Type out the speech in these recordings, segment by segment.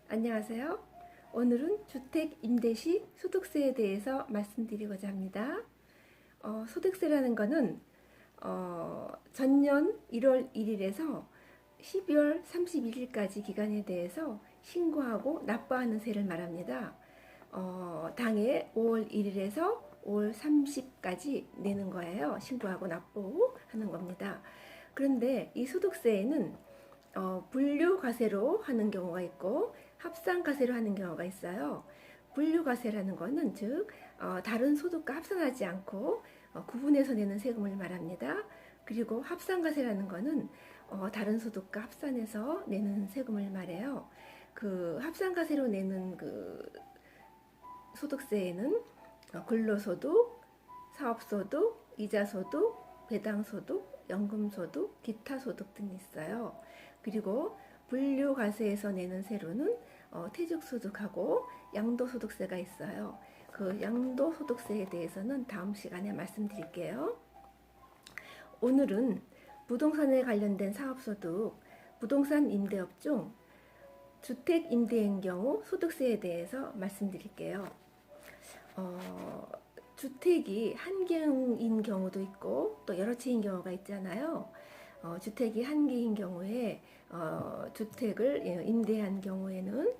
안녕하세요. 오늘은 주택 임대 시 소득세에 대해서 말씀드리고자 합니다. 소득세라는 것은 전년 1월 1일에서 12월 31일까지 기간에 대해서 신고하고 납부하는 세를 말합니다. 당해 5월 1일에서 5월 30까지 내는 거예요. 신고하고 납부하는 겁니다. 그런데 이 소득세에는 분류과세로 하는 경우가 있고 합산과세로 하는 경우가 있어요. 분류과세라는 것은 즉 다른 소득과 합산하지 않고 구분해서 내는 세금을 말합니다. 그리고 합산과세라는 것은 다른 소득과 합산해서 내는 세금을 말해요. 그 합산과세로 내는 그 소득세에는 근로소득, 사업소득, 이자소득, 배당소득, 연금소득, 기타소득 등이 있어요. 그리고 분류과세에서 내는 세로는 퇴직소득하고 양도소득세가 있어요. 그 양도소득세에 대해서는 다음 시간에 말씀드릴게요. 오늘은 부동산에 관련된 사업소득, 부동산 임대업 중 주택 임대인 경우 소득세에 대해서 말씀드릴게요. 주택이 한 개인 경우도 있고 또 여러 채인 경우가 있잖아요. 주택이 한 개인 경우에 주택을 임대한 경우에는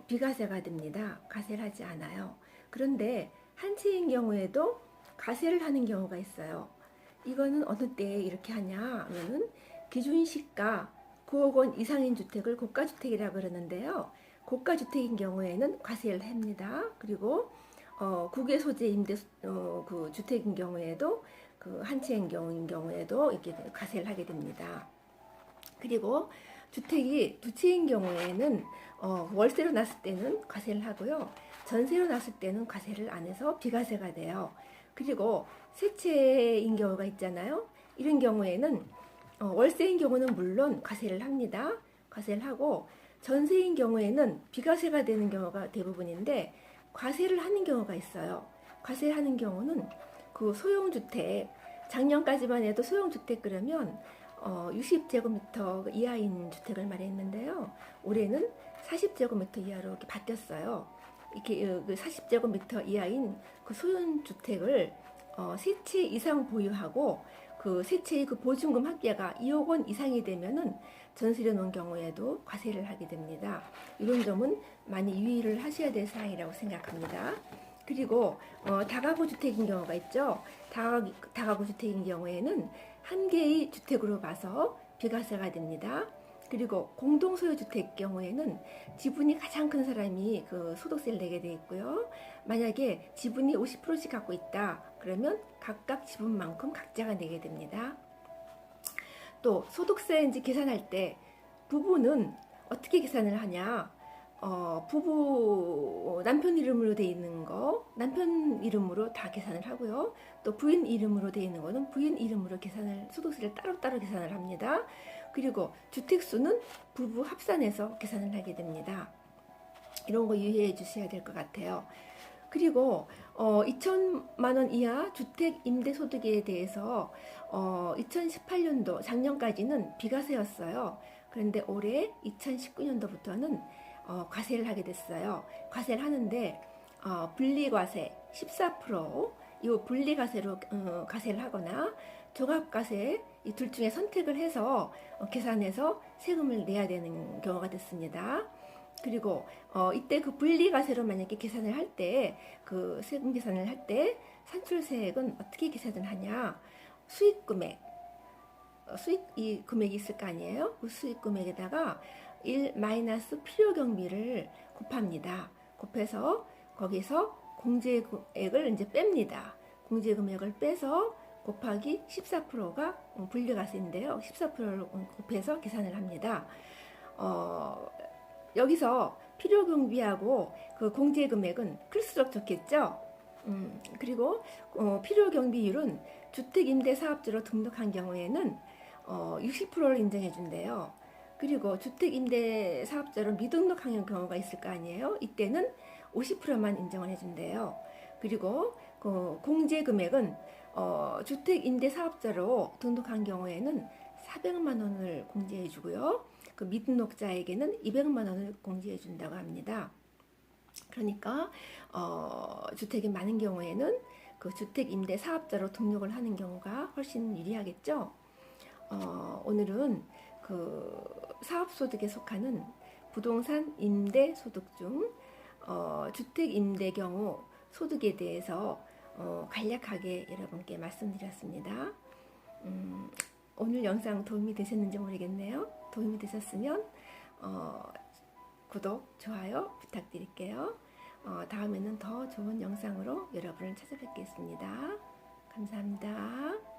비과세가 됩니다. 과세를 하지 않아요. 그런데 한 채인 경우에도 과세를 하는 경우가 있어요. 이거는 어느 때에 이렇게 하냐 하면은 기준시가 9억 원 이상인 주택을 고가주택이라고 그러는데요. 고가주택인 경우에는 과세를 합니다. 그리고 국외 소재 임대 그 주택인 경우에도 그 한 채인 경우에도 이렇게 과세를 하게 됩니다. 그리고 주택이 두 채인 경우에는 월세로 났을 때는 과세를 하고요. 전세로 났을 때는 과세를 안 해서 비과세가 돼요. 그리고 세 채인 경우가 있잖아요. 이런 경우에는 월세인 경우는 물론 과세를 합니다. 과세를 하고 전세인 경우에는 비과세가 되는 경우가 대부분인데 과세를 하는 경우가 있어요. 과세하는 경우는 그 소형주택, 작년까지만 해도 소형주택 그러면 60제곱미터 이하인 주택을 말했는데요. 올해는 40제곱미터 이하로 이렇게 바뀌었어요. 이렇게 그 40제곱미터 이하인 그 소형주택을 세 채 이상 보유하고 그 세 채의 그 보증금 합계가 2억 원 이상이 되면은 전세로 놓은 경우에도 과세를 하게 됩니다. 이런 점은 많이 유의를 하셔야 될 사항이라고 생각합니다. 그리고 다가구 주택인 경우가 있죠. 다가구 주택인 경우에는 한 개의 주택으로 봐서 비과세가 됩니다. 그리고 공동소유 주택 경우에는 지분이 가장 큰 사람이 그 소득세를 내게 돼 있고요. 만약에 지분이 50%씩 갖고 있다 그러면 각각 지분만큼 각자가 내게 됩니다. 또 소득세 이제 계산할 때 부부는 어떻게 계산을 하냐? 부부 남편 이름으로 돼 있는 거 남편 이름으로 다 계산을 하고요. 또 부인 이름으로 돼 있는 거는 부인 이름으로 계산을 소득세를 따로따로 계산을 합니다. 그리고 주택수는 부부 합산해서 계산을 하게 됩니다. 이런 거 유의해 주셔야 될 것 같아요. 그리고 2천만 원 이하 주택 임대 소득에 대해서 2018년도 작년까지는 비과세였어요. 그런데 올해 2019년도부터는 과세를 하게 됐어요. 과세를 하는데 분리과세 14%, 이 분리과세로 과세를 하거나 종합과세 이 둘 중에 선택을 해서 계산해서 세금을 내야 되는 경우가 됐습니다. 그리고 이때 그 분리과세로 만약에 계산을 할 때 그 세금 계산을 할 때 산출세액은 어떻게 계산을 하냐? 수익금액 수익 이 금액이 있을 거 아니에요? 그 수익 금액에다가 1 마이너스 필요경비를 곱합니다. 곱해서 거기서 공제금액을 이제 뺍니다. 공제금액을 빼서 곱하기 14%가 분리과세인데요. 14%를 곱해서 계산을 합니다. 여기서 필요경비하고 그 공제금액은 클수록 좋겠죠. 그리고 필요경비율은 주택임대사업자로 등록한 경우에는 60%를 인정해 준대요. 그리고 주택임대사업자로 미등록한 경우가 있을 거 아니에요. 이때는 50%만 인정을 해준대요. 그리고 그 공제금액은 주택임대사업자로 등록한 경우에는 400만 원을 공제해 주고요. 그 미등록자에게는 200만 원을 공제해 준다고 합니다. 그러니까 주택이 많은 경우에는 그 주택 임대 사업자로 등록을 하는 경우가 훨씬 유리하겠죠. 오늘은 그 사업소득에 속하는 부동산 임대 소득 중 주택 임대 경우 소득에 대해서 간략하게 여러분께 말씀드렸습니다. 오늘 영상 도움이 되셨는지 모르겠네요. 도움이 되셨으면 구독, 좋아요 부탁드릴게요. 다음에는 더 좋은 영상으로 여러분을 찾아뵙겠습니다. 감사합니다.